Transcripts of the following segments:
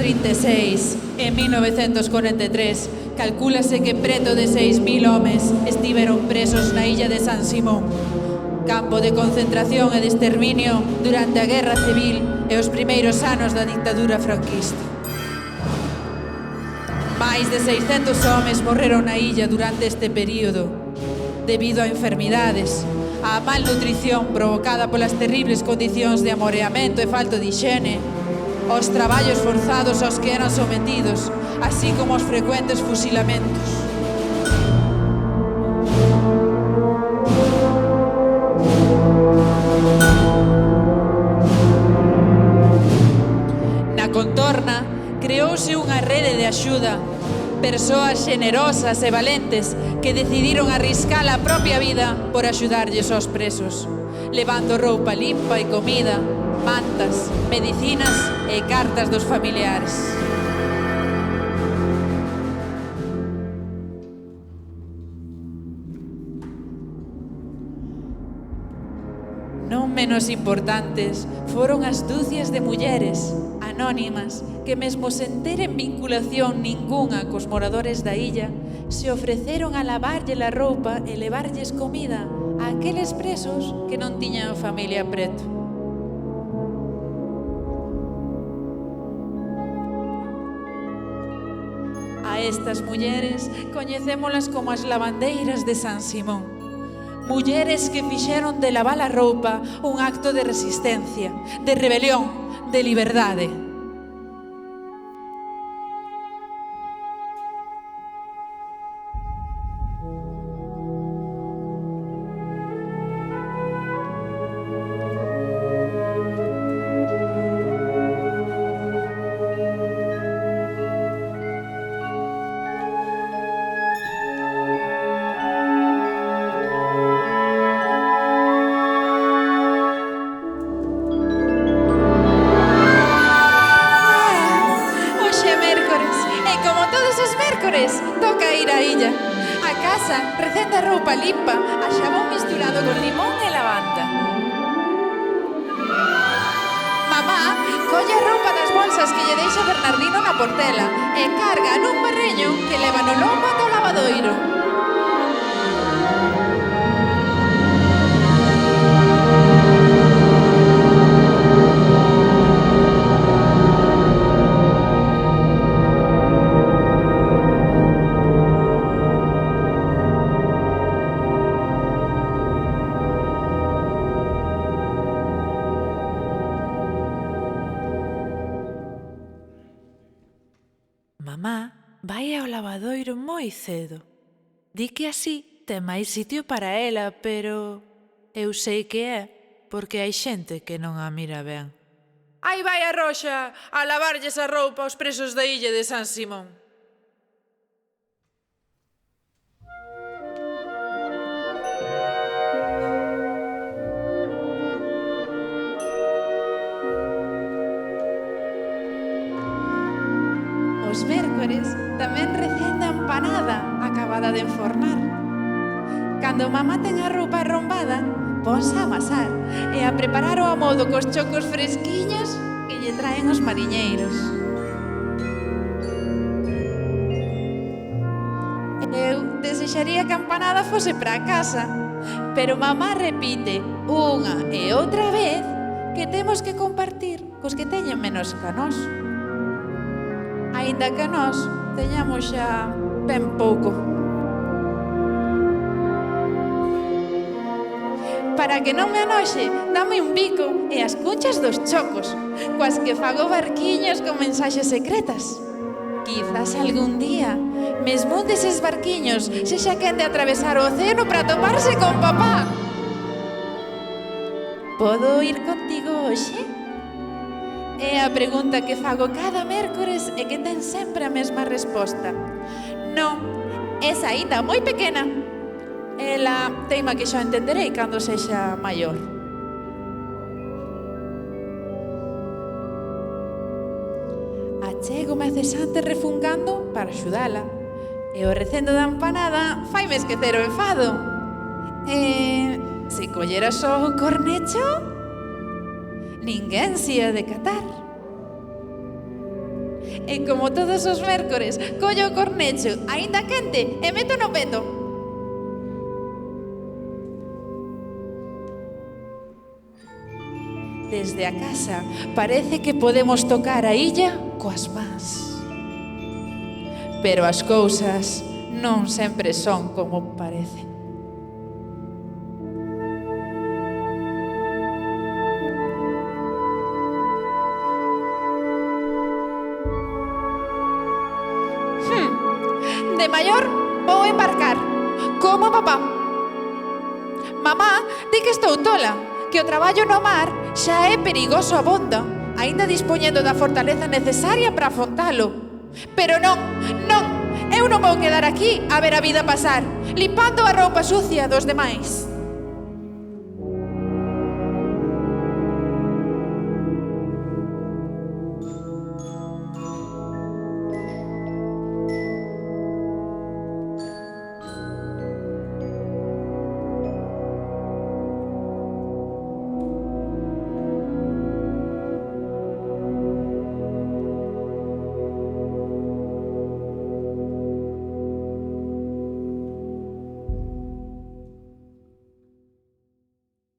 1936 e 1943, calcúlase que preto de 6.000 homes estiveron presos na illa de San Simón, campo de concentración e de exterminio durante a Guerra Civil e os primeiros anos da dictadura franquista. Máis de 600 homes morreron na illa durante este período, debido a enfermidades, a malnutrición provocada polas terribles condicións de amoreamento e falta de hixiene, os traballos forzados aos que eran sometidos, así como os frecuentes fusilamentos. Na contorna, creouse unha rede de axuda, persoas xenerosas e valentes que decidiron arriscar a propia vida por axudarlles aos presos, levando roupa limpa e comida, mantas, medicinas e cartas dos familiares. Non menos importantes foron as dúcias de mulleres anónimas que, mesmo sen teren vinculación ningunha cos moradores da illa, se ofreceron a lavarlle a roupa e levarlles comida a aqueles presos que non tiñan familia preto. A estas mulleres coñecémolas como as lavandeiras de San Simón. Mulleres que fixeron de lavar a roupa un acto de resistencia, de rebelión, de liberdade. Toca ir á illa. A casa recende a roupa limpa, a xabón misturado con limón e lavanda. Mamá colle a roupa das bolsas que lle deixa Bernardino na portela e carga nun barreño que leva no lombo ata o lavadoiro. Mamá vai ao lavadoiro moi cedo. Di que así ten máis sitio para ela, pero eu sei que é porque hai xente que non a mira ben. Aí vai a Roxa a lavarlles a roupa aos presos da illa de San Simón. Os mércores tamén recende a empanada acabada de enfornar. Cando mamá ten a roupa arrombada, ponse a amasar e a preparar o amodo cos chocos fresquiños que lle traen os mariñeiros. Eu desexaría que a empanada fose para casa, pero mamá repite unha e outra vez que temos que compartir cos que teñen menos que nós. Aínda que nós teñamos xa ben pouco. Para que non me anoxe, dame un bico e as cunchas dos chocos, coas que fago barquiños con mensaxes secretas. Quizás algún día, mesmo un deses barquiños sexa quen de atravesar o océano para toparse con papá. Podo ir contigo hoxe? É a pregunta que fago cada mércores e que ten sempre a mesma resposta. Non, esa aínda moi pequena. Ela teima que xa entenderei cando sexa maior. Achégome a cesante refungando para axudala. E o recendo da empanada faime esquecer o enfado. Se collera só un cornecho, ninguén se ia decatar. E como todos os mércores, collo o cornecho, aínda quente, e meto no peto. Desde a casa parece que podemos tocar a illa coas mans. Pero as cousas non sempre son como parecen. De maior vou embarcar, como papá. Mamá di que estou tola, que o traballo no mar xa é perigoso abonda, aínda dispoñendo da fortaleza necesaria para afrontalo. Pero non, eu non vou quedar aquí a ver a vida pasar, limpando a roupa sucia dos demais.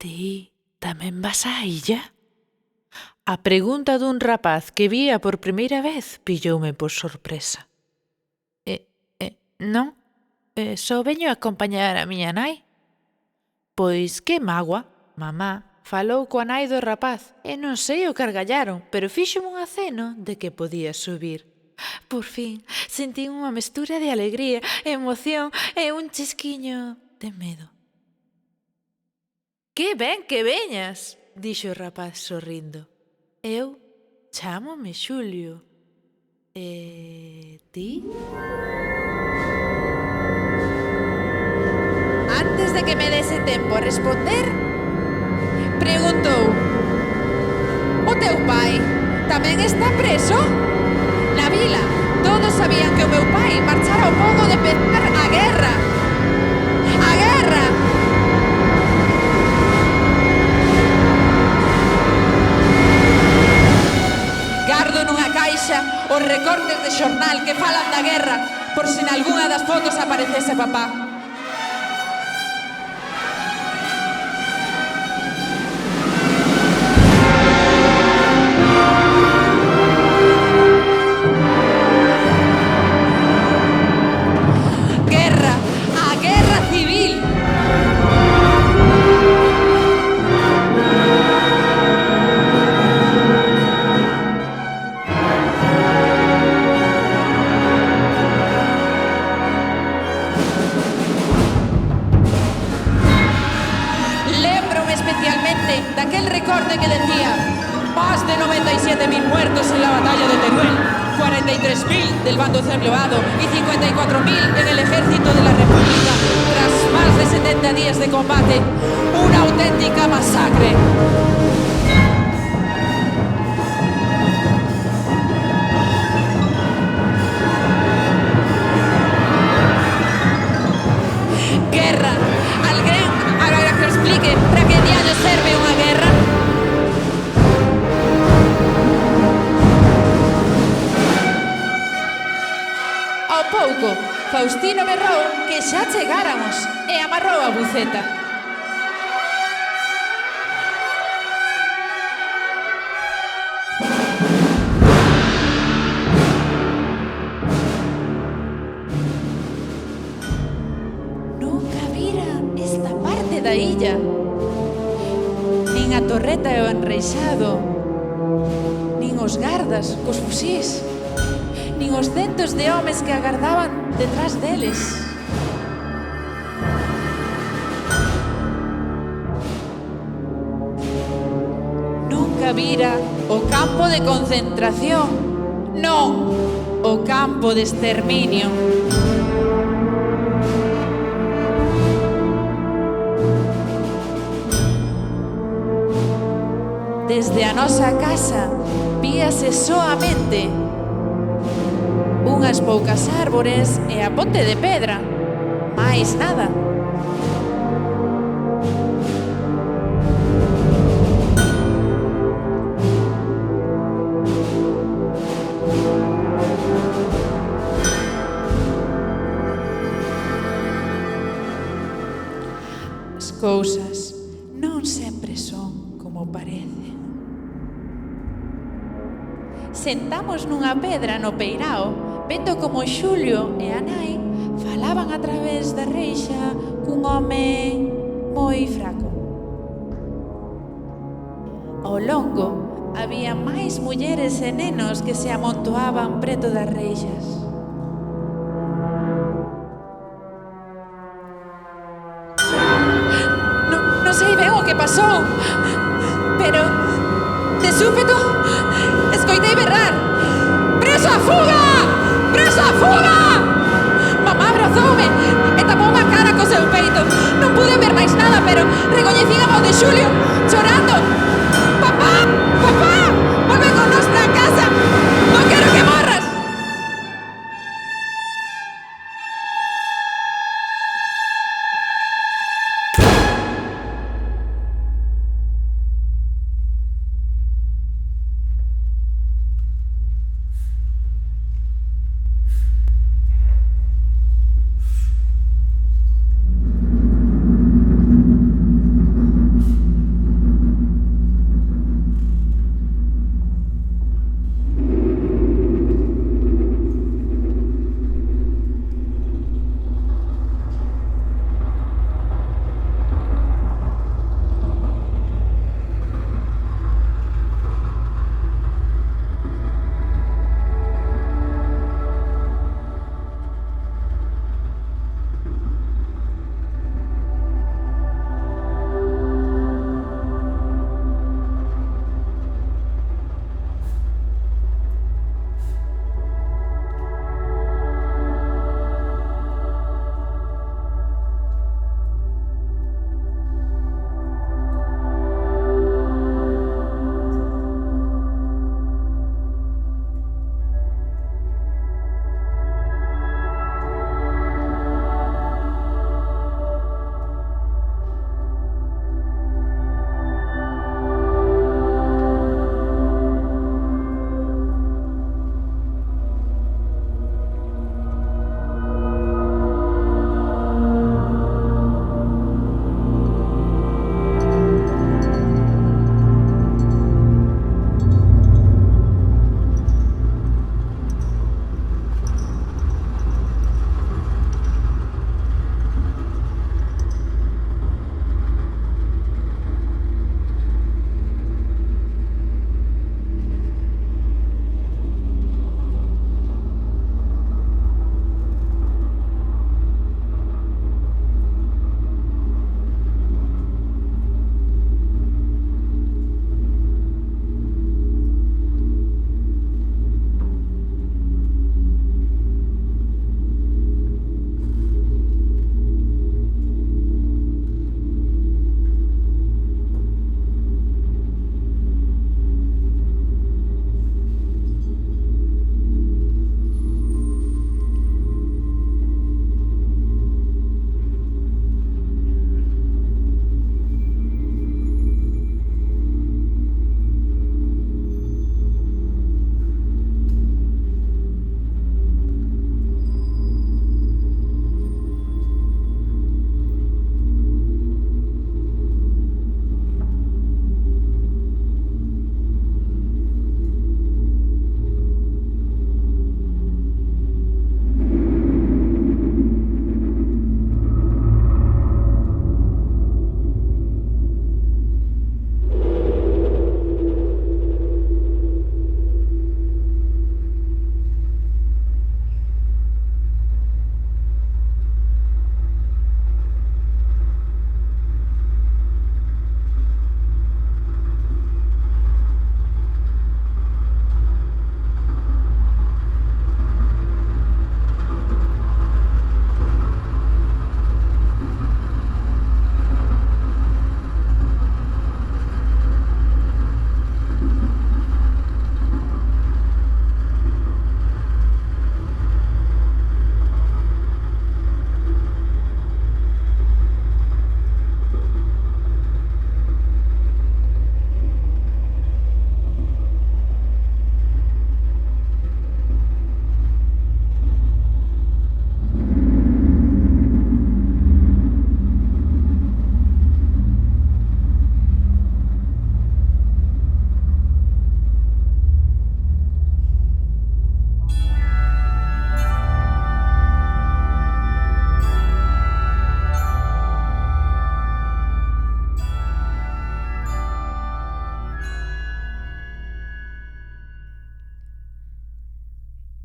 Ti tamén vas á illa? A pregunta dun rapaz que vía por primeira vez pilloume por sorpresa. Non, só veño a acompañar a miña nai. Pois que mágoa, mamá falou coa nai do rapaz e non sei o que argallaron, pero fíxome un aceno de que podía subir. Por fin, sentí unha mestura de alegría, emoción e un chisquiño de medo. Que ben que veñas, dixo o rapaz sorrindo. Eu chámome Xulio. E ti? Antes de que me dese tempo a responder, preguntou: o teu pai tamén está preso? Na vila, todos sabían que o meu pai marchara ao pouco de empezar a guerra. A guerra! Gardo nunha caixa os recortes de xornal que falan da guerra, por se nalgunha das fotos aparecese papá. Daquel recorte que decía: más de 97.000 muertos en la batalla de Teruel, 43.000 del bando sublevado y 54.000 en el ejército de la República. Tras más de 70 días de combate, una auténtica masacre. Guerra. Alguén agora que explique para que diaño serve unha guerra. Ao pouco, Faustino berrou que xa chegáramos e amarrou a buceta. Nunca vira esta parte da illa, nin a torreta e o enreixado, nin os gardas cos fusís, nin os centos de homes que agardaban detrás deles. Nunca vira o campo de concentración, non o campo de exterminio. Desde a nosa casa víase soamente unhas poucas árbores e a ponte de pedra, máis nada. cousas non sempre son como parecen. Sentamos nunha pedra no peirao, vendo como Xulio e a nai falaban a través da reixa cun home moi fraco. Ao longo, había máis mulleres e nenos que se amontoaban preto das reixas. Non sei ben o que pasou, pero de súpeto escoitei berrar: "Preso a fuga! Preso a fuga!" Mamá abrazoume e tapoume a cara co seu peito. Non pude ver máis nada, pero recoñecín a voz de Xulio chorando: "Papá! Papá! Volve con nós na casa! Non quero que morras!"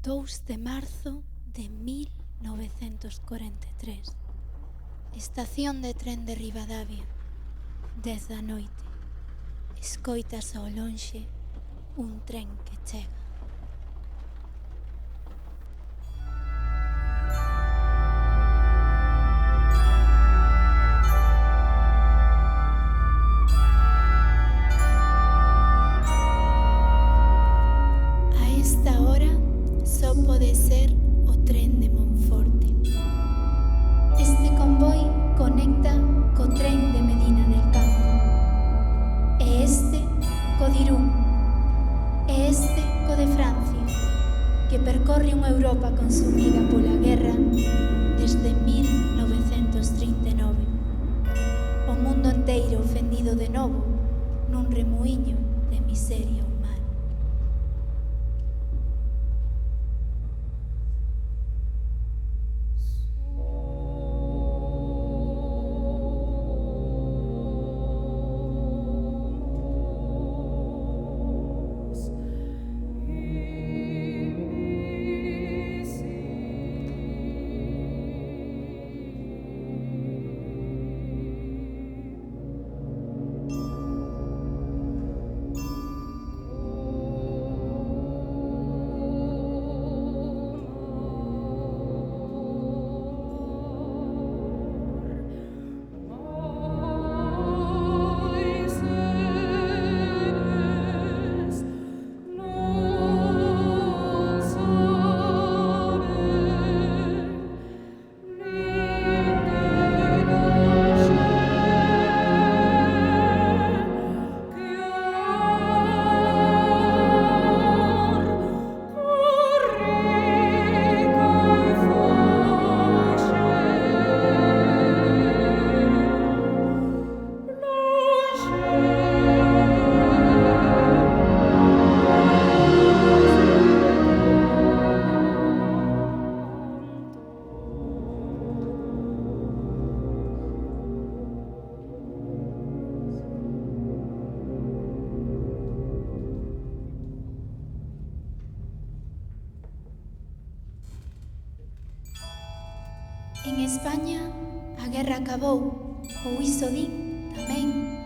2 de marzo de 1943. Estación de tren de Ribadavia. 10 da noite. Escoitas ao lonxe un tren que chega. A esta hora só pode ser o tren de Monforte. Este convoi conecta co tren de Medina del Campo. E este co de Irún. E este co de Francia, que percorre unha Europa consumida pola guerra desde 1939. O mundo enteiro ofendido de novo nun remuíño de miseria humana. En España a guerra acabou, ou iso din tamén,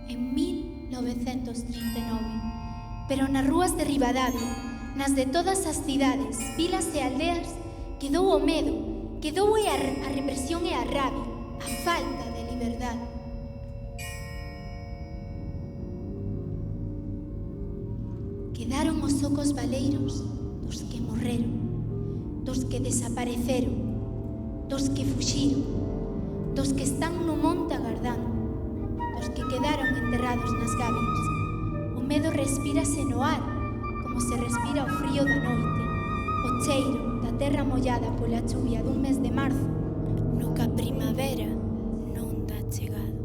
en 1939. Pero nas rúas de Ribadavia, nas de todas as cidades, vilas e aldeas, quedou o medo, quedou a represión e a rabia, a falta de liberdade. Quedaron os ocos baleiros dos que morreron, dos que desapareceron, dos que fuxiron, dos que están no monte agardando, dos que quedaron enterrados nas gabias. O medo respírase no ar, como se respira o frío da noite, o cheiro da terra mollada pola chuvia dun mes de marzo, no que a primavera non dá chegado.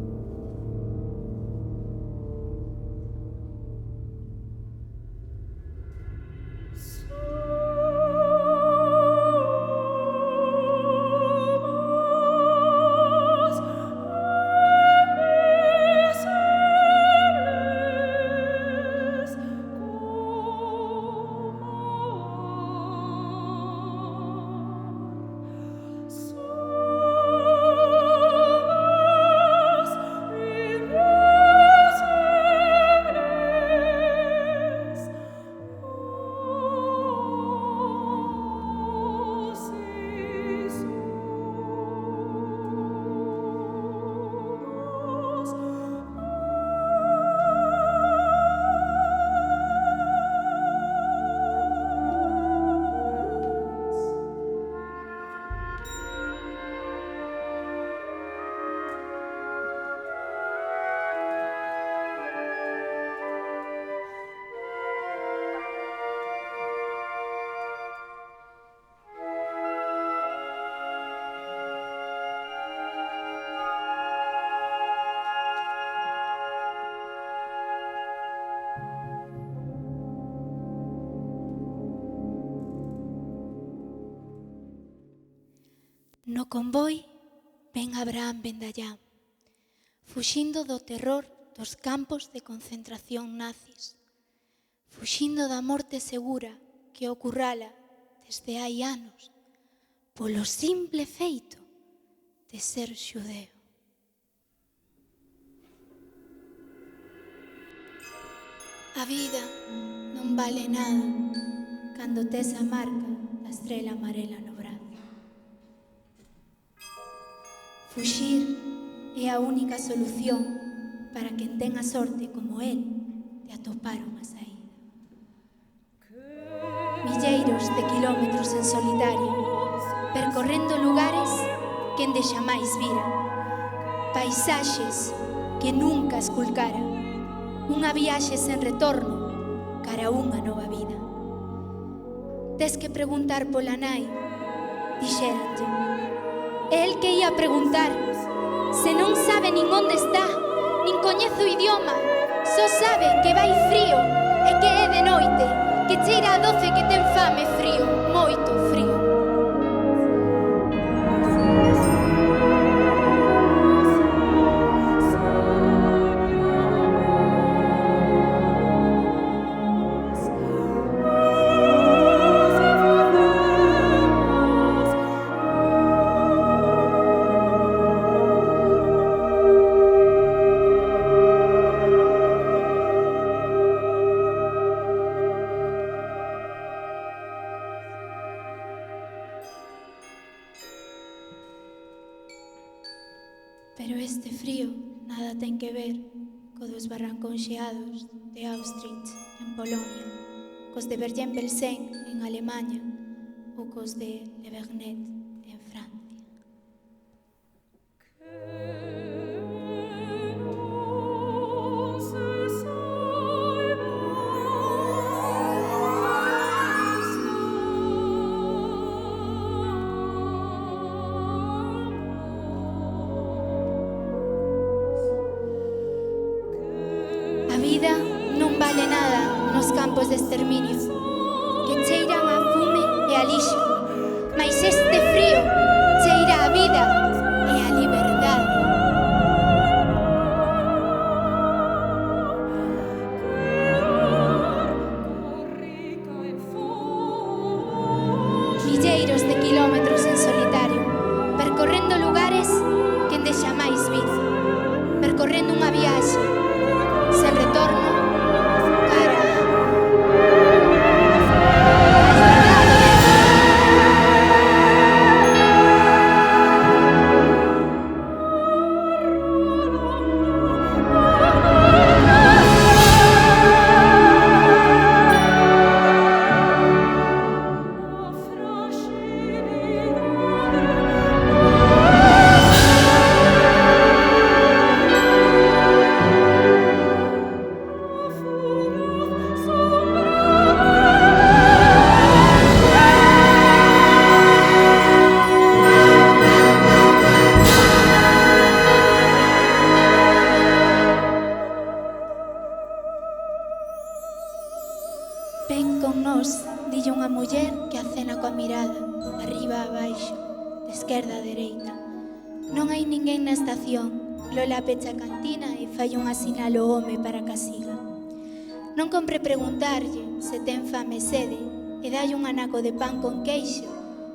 No convoi ven Abraham Vendallá, fuxindo do terror dos campos de concentración nazis, fuxindo da morte segura que o currala desde hai anos polo simple feito de ser xudeo. A vida non vale nada cando tes a marca da estrela amarela no brazo. Fuxir é a única solución para quen ten a sorte como el de atopar unha saída. Milleiros de kilómetros en solitario, percorrendo lugares que ende xamais vira, paisaxes que nunca esculcara, unha viaxe sen retorno cara a unha nova vida. Tes que preguntar pola nai, dixéranlle. É el que ia preguntar, se non sabe nin onde está, nin coñece o idioma, só sabe que vai frío e que é de noite, que cheira a doce que ten fame frío, moito frío. Pero este frío nada ten que ver co dos barrancóns xeados de Auschwitz en Polonia, cos de Bergen-Belsen en Alemanha ou cos de Le Vernet en Francia. A vida non vale nada nos campos de exterminio, que cheiran a fume e a lixo, mais este frío cheira a vida e a liberdade. Milleiros de kilómetros en solitario, percorrendo lugares que ende xamais vir, percorrendo unha viaxe sen retorno cara a liberdade. Ven con nós, dille unha muller que acena coa mirada, arriba a baixo, de esquerda a dereita. Non hai ninguén na estación, Lola pecha a cantina e fai unha sinal ao home para que a siga. Non compre preguntarlle se ten fame e sede e dalle un anaco de pan con queixo,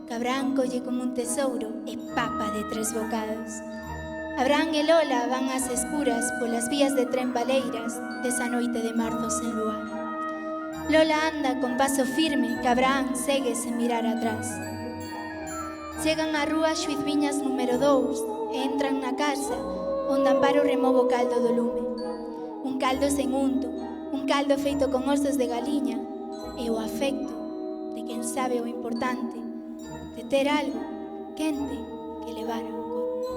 que Abraham colle como un tesouro e papa de 3 bocados. Abraham e Lola van ás escuras polas vías de tren baleiras desa noite de marzo sen luar. Lola anda con paso firme que Abraham segue sen mirar atrás. Chegan á rúa Xuiz Viñas número 2 e entran na casa onde Amparo remove o caldo do lume. Un caldo sen unto, un caldo feito con ostos de galiña e o afecto de quen sabe o importante de ter algo quente que levar ao corpo.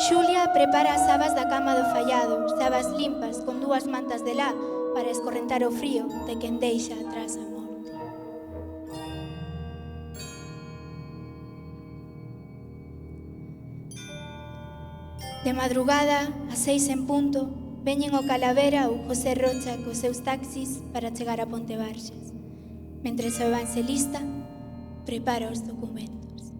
Xulia prepara as sabas da cama do fallado, sabas limpas con 2 mantas de lá para escorrentar o frío de quen deixa atrás a morte. De madrugada, ás 6 en punto, veñen o Calavera ou José Rocha cos seus taxis para chegar a Ponte Barxas, mentres o evangelista prepara os documentos.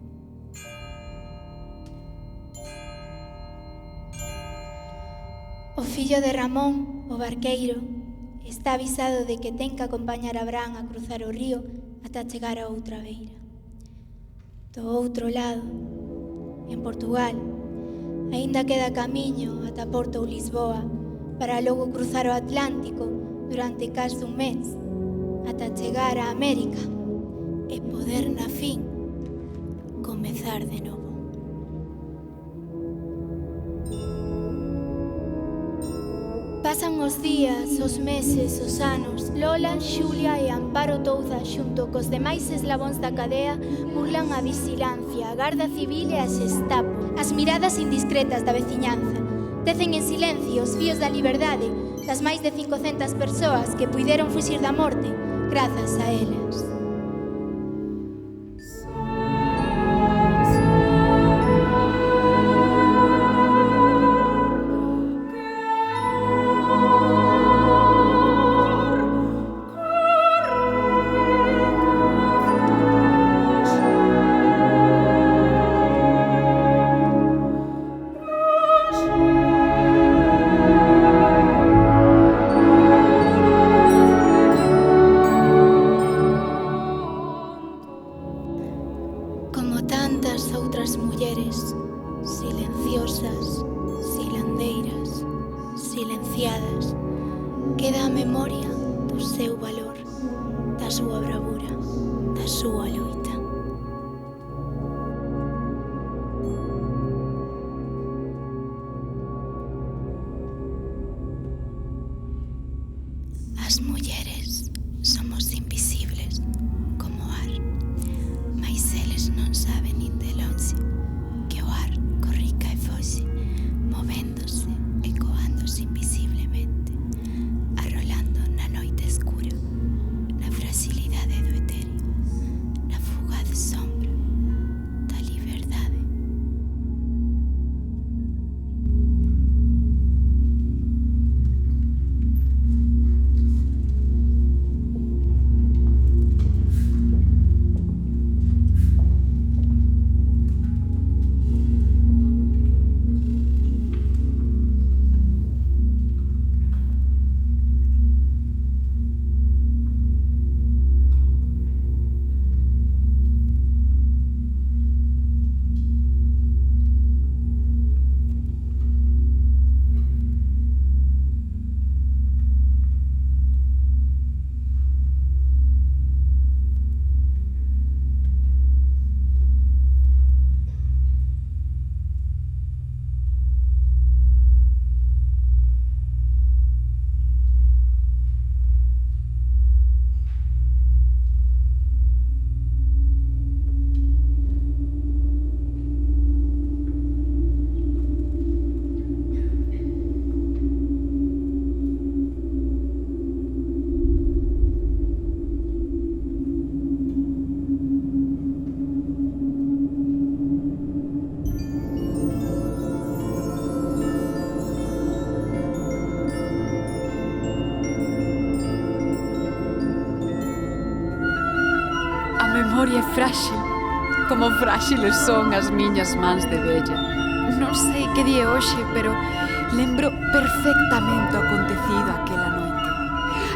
O fillo de Ramón, o barqueiro, está avisado de que ten que acompañar a Bran a cruzar o río ata chegar a outra beira. Do outro lado, en Portugal, aínda queda camiño ata Porto ou Lisboa para logo cruzar o Atlántico durante case un mes ata chegar a América e poder na fin comezar de novo. Pasan os días, os meses, os anos. Lola, Xulia e Amparo Touza xunto cos demais eslabóns da cadea burlan a vigilancia, a Garda Civil e a Xestapo. As miradas indiscretas da veciñanza tecen en silencio os fíos da liberdade das máis de 500 persoas que puideron fuxir da morte grazas a elas. Como tantas outras mulleres, silenciosas, silandeiras, silenciadas, queda a memoria do seu valor, da súa bravura, da súa loita. As mulleres somos invisibles como o ar, mais eles non saben nin de lonxe que o ar corrica e foxe, movéndose, ecoándose invisiblemente, arrolando na noite escura, na fragilidade do etéreo, na fugaz sombra da liberdade. memoria é frágil, como frágiles son as miñas mans de vella. Non sei que día é hoxe, pero lembro perfectamente o acontecido aquela noite.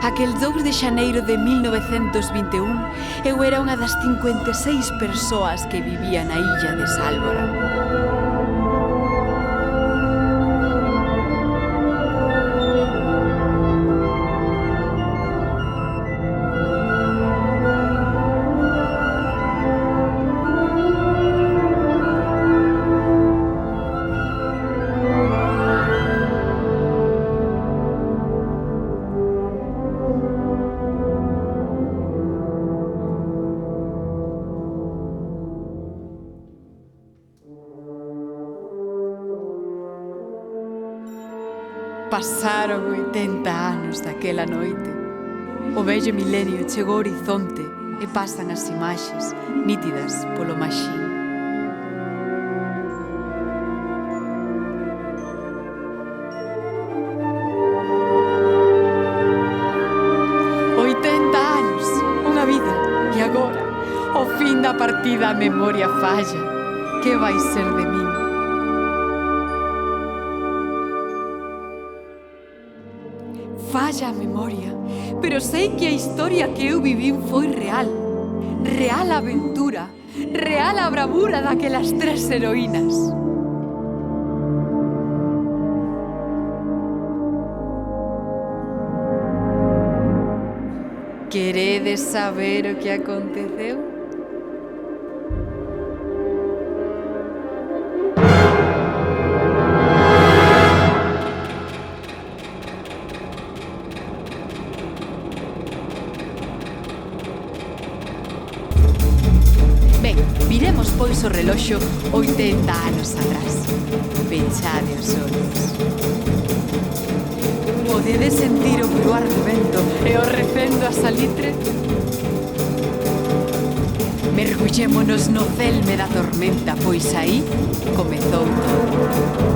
Aquel 2 de xaneiro de 1921, eu era unha das 56 persoas que vivían na illa de Sálvora. Pasaron 80 anos daquela noite. O vello milenio chegou ao horizonte e pasan as imaxes nítidas polo maxín. Anos, unha vida, e agora, o fin da partida a memoria falla. Que vai ser de min? falla a memoria, pero sei que a historia que eu vivín foi real. Real a aventura, real a bravura daquelas 3 heroínas. Queredes saber o que aconteceu? Ben, miremos pois o reloxo 80 anos atrás. Pechade os ollos. Podedes sentir o bruar do vento e o recendo a salitre? Mergullémonos no celme da tormenta, pois aí comezou todo.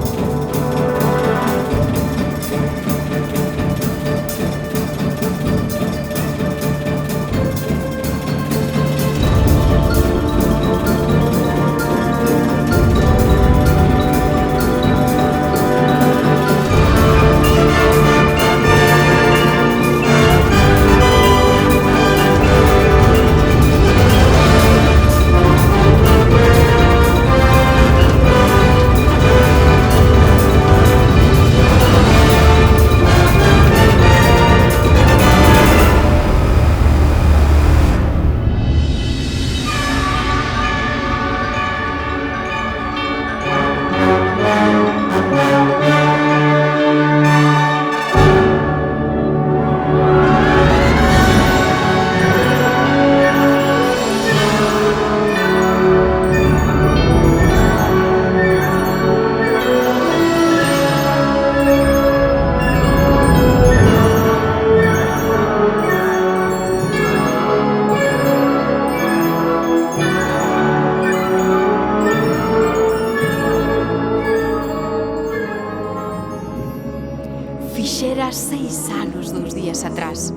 Fixera 6 anos 2 días atrás.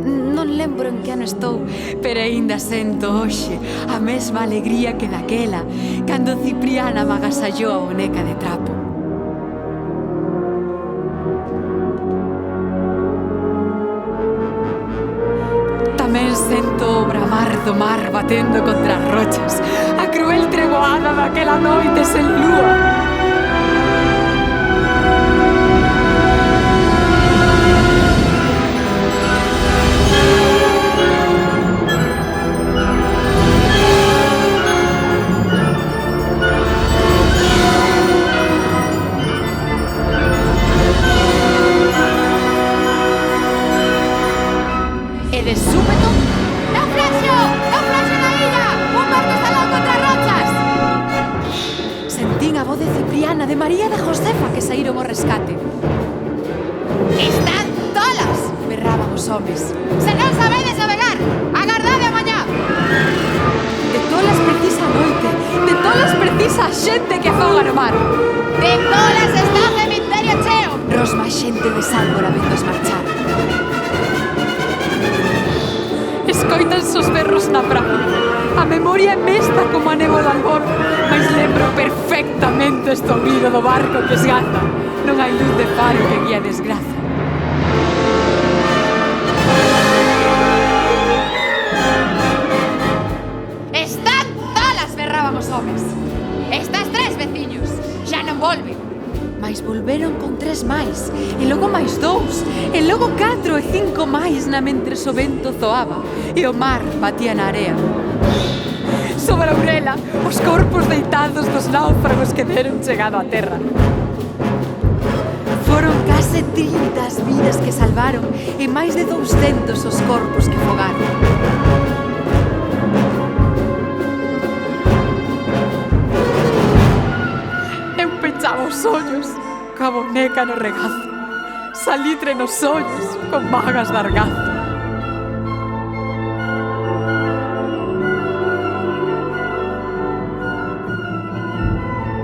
Non lembro en que ano estou, pero aínda sento hoxe a mesma alegría que daquela, cando Cipriana me agasallou a boneca de trapo. Tamén sento o bramar do mar batendo contra as rochas, a cruel treboada daquela noite sen lúa. E de súpeto, ¡naufraxio! ¡Naufraxio na illa! ¡Un barco está logo contra as rochas! Sentín a voz de Cipriana, de María e de Josefa que saíron ao rescate. Están tolas! Berraban os homes. Se non sabedes navegar, agardade a mañá! De tolas precisa a noite, de tolas precisa a xente que afoga no mar. De tolas está o cemiterio cheo! Rosma xente de Sálvora vendos marchar. Escoitanse os berros na praia. A memoria é mesta como a néboa do albor, mas lembro perfectamente este olvido do barco que esgaza. Non hai luz de faro que guía a desgraza. Están tolas! Berraban os homes. Estas 3 veciños xa non volven. Mais volveron con 3 máis, e logo máis 2, e logo 4 e 5 máis na mentres o vento zoaba e o mar batía na area. Sobre a Urela, os corpos deitados dos náufragos que deron chegado á terra. Foron case 30 as vidas que salvaron e máis de 200 os corpos que fogaron. Eu pechaba os ollos coa boneca no regazo, salitre nos ollos con vagas de argazo.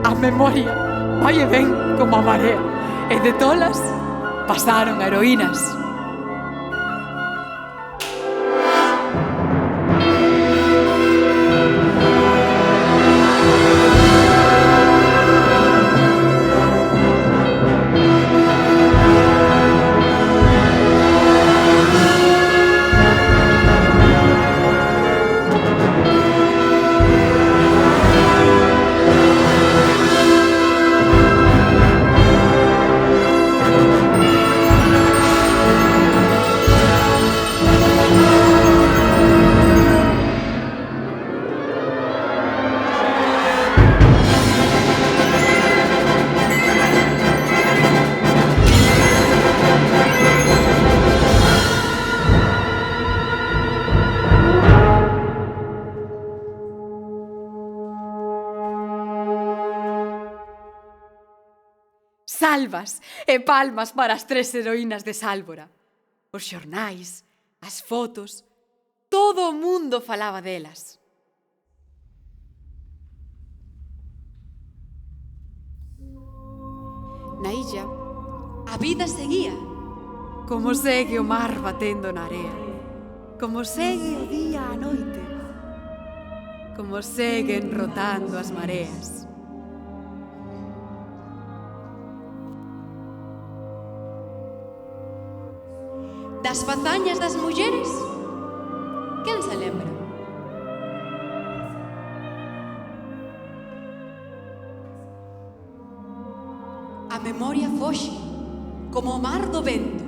A memoria vai e ven como a marea, e de tolas pasaron a heroínas. Salvas e palmas para as 3 heroínas de Sálvora. Os xornais, as fotos, todo o mundo falaba delas. Na illa, a vida seguía. Como segue o mar batendo na area. Como segue o día á noite. Como seguen rotando as mareas. Das fazañas das mulleres, quen se lembra? A memoria foxe, como o mar do vento,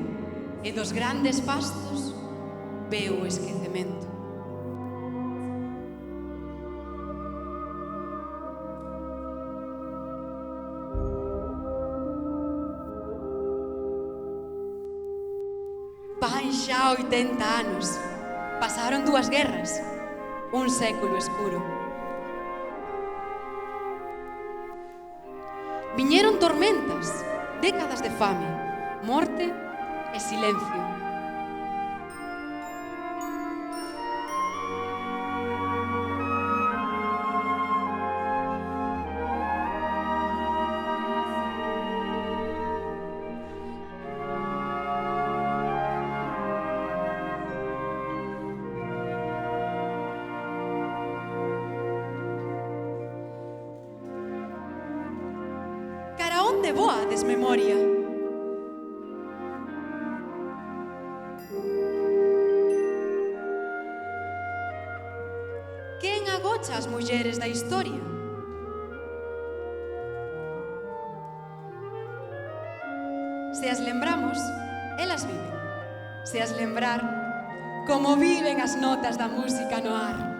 e dos grandes pastos veo o esquecemento. Van xa 80 anos. Pasaron 2 guerras, un século escuro. Viñeron tormentas, décadas de fame, morte e silencio. Cara onde voa a desmemoria? Quen agocha as mulleres da historia? Se as lembramos, elas viven. Se as lembrar, como viven as notas da música no ar.